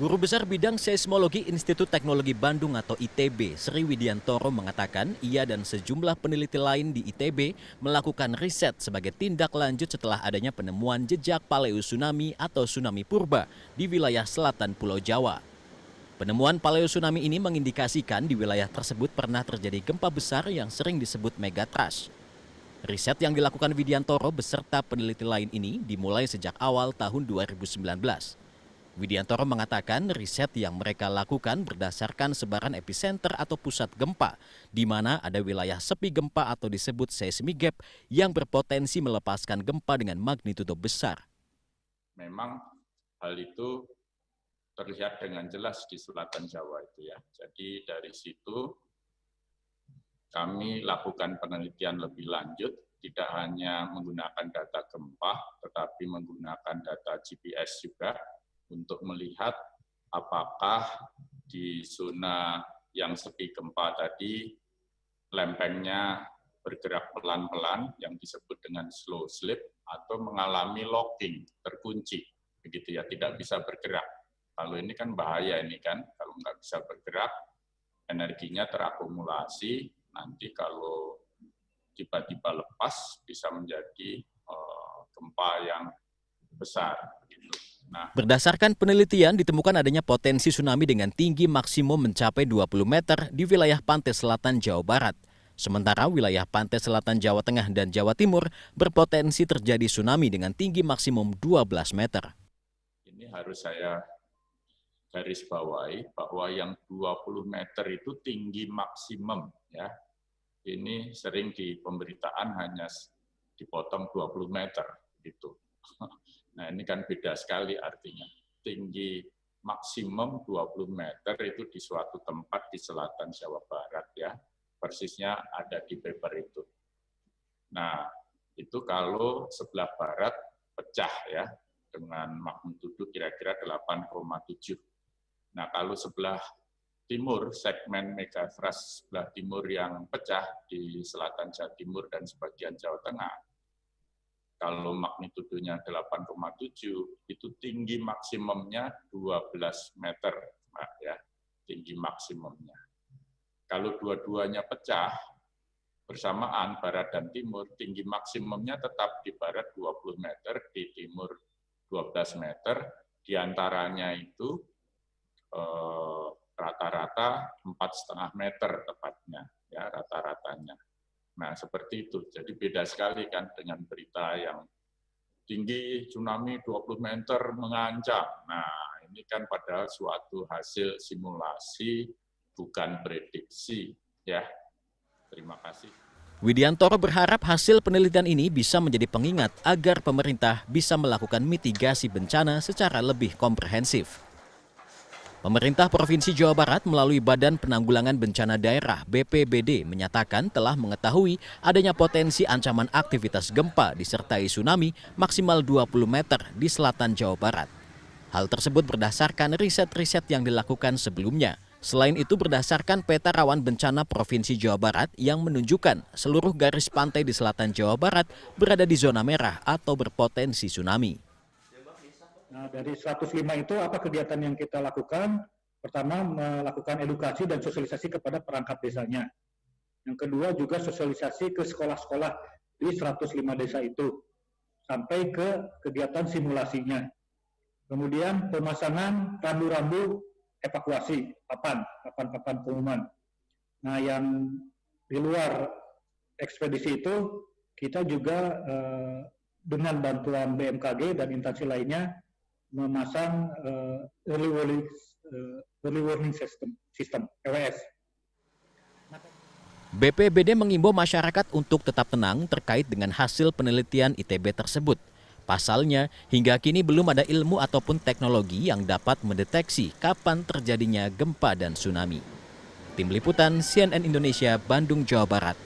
Guru Besar Bidang Seismologi Institut Teknologi Bandung atau ITB, Sri Widiantoro mengatakan ia dan sejumlah peneliti lain di ITB melakukan riset sebagai tindak lanjut setelah adanya penemuan jejak paleosunami atau tsunami purba di wilayah selatan Pulau Jawa. Penemuan paleosunami ini mengindikasikan di wilayah tersebut pernah terjadi gempa besar yang sering disebut megatrust. Riset yang dilakukan Widiantoro beserta peneliti lain ini dimulai sejak awal tahun 2019. Widiantoro mengatakan riset yang mereka lakukan berdasarkan sebaran epicenter atau pusat gempa, di mana ada wilayah sepi gempa atau disebut seismic gap yang berpotensi melepaskan gempa dengan magnitudo besar. Memang hal itu terlihat dengan jelas di selatan Jawa itu ya. Jadi dari situ kami lakukan penelitian lebih lanjut, tidak hanya menggunakan data gempa, tetapi menggunakan data GPS juga, untuk melihat apakah di zona yang sepi gempa tadi lempengnya bergerak pelan-pelan yang disebut dengan slow slip atau mengalami locking, terkunci, begitu ya, tidak bisa bergerak. Kalau ini kan bahaya ini kan, kalau nggak bisa bergerak, energinya terakumulasi, nanti kalau tiba-tiba lepas bisa menjadi gempa yang besar. Begitu. Berdasarkan penelitian, ditemukan adanya potensi tsunami dengan tinggi maksimum mencapai 20 meter di wilayah pantai selatan Jawa Barat. Sementara wilayah pantai selatan Jawa Tengah dan Jawa Timur berpotensi terjadi tsunami dengan tinggi maksimum 12 meter. Ini harus saya garis bawahi bahwa yang 20 meter itu tinggi maksimum ya. Ini sering di pemberitaan hanya dipotong 20 meter gitu. Nah ini kan beda sekali artinya. Tinggi maksimum 20 meter itu di suatu tempat di selatan Jawa Barat ya. Persisnya ada di paper itu. Nah itu kalau sebelah barat pecah ya dengan magnitudo kira-kira 8,7. Nah kalau sebelah timur, segmen megatrust sebelah timur yang pecah di selatan Jawa Timur dan sebagian Jawa Tengah, kalau magnitudonya 8,7, itu tinggi maksimumnya 12 meter, Mbak, ya, tinggi maksimumnya. Kalau dua-duanya pecah, bersamaan barat dan timur, tinggi maksimumnya tetap di barat 20 meter, di timur 12 meter, diantaranya itu rata-rata 4,5 meter tepatnya, ya rata-ratanya. Nah, seperti itu. Jadi beda sekali kan dengan berita yang tinggi tsunami 20 meter mengancam. Nah, ini kan padahal suatu hasil simulasi, bukan prediksi. Ya, terima kasih. Widiantoro berharap hasil penelitian ini bisa menjadi pengingat agar pemerintah bisa melakukan mitigasi bencana secara lebih komprehensif. Pemerintah Provinsi Jawa Barat melalui Badan Penanggulangan Bencana Daerah BPBD menyatakan telah mengetahui adanya potensi ancaman aktivitas gempa disertai tsunami maksimal 20 meter di selatan Jawa Barat. Hal tersebut berdasarkan riset-riset yang dilakukan sebelumnya. Selain itu berdasarkan peta rawan bencana Provinsi Jawa Barat yang menunjukkan seluruh garis pantai di selatan Jawa Barat berada di zona merah atau berpotensi tsunami. Nah, dari 105 itu apa kegiatan yang kita lakukan? Pertama, melakukan edukasi dan sosialisasi kepada perangkat desanya. Yang kedua juga sosialisasi ke sekolah-sekolah di 105 desa itu, sampai ke kegiatan simulasinya. Kemudian pemasangan rambu-rambu evakuasi, papan pengumuman. Nah, yang di luar ekspedisi itu, kita juga dengan bantuan BMKG dan instansi lainnya, memasang early warning system EWS. BPBD mengimbau masyarakat untuk tetap tenang terkait dengan hasil penelitian ITB tersebut. Pasalnya, hingga kini belum ada ilmu ataupun teknologi yang dapat mendeteksi kapan terjadinya gempa dan tsunami. Tim Liputan CNN Indonesia, Bandung, Jawa Barat.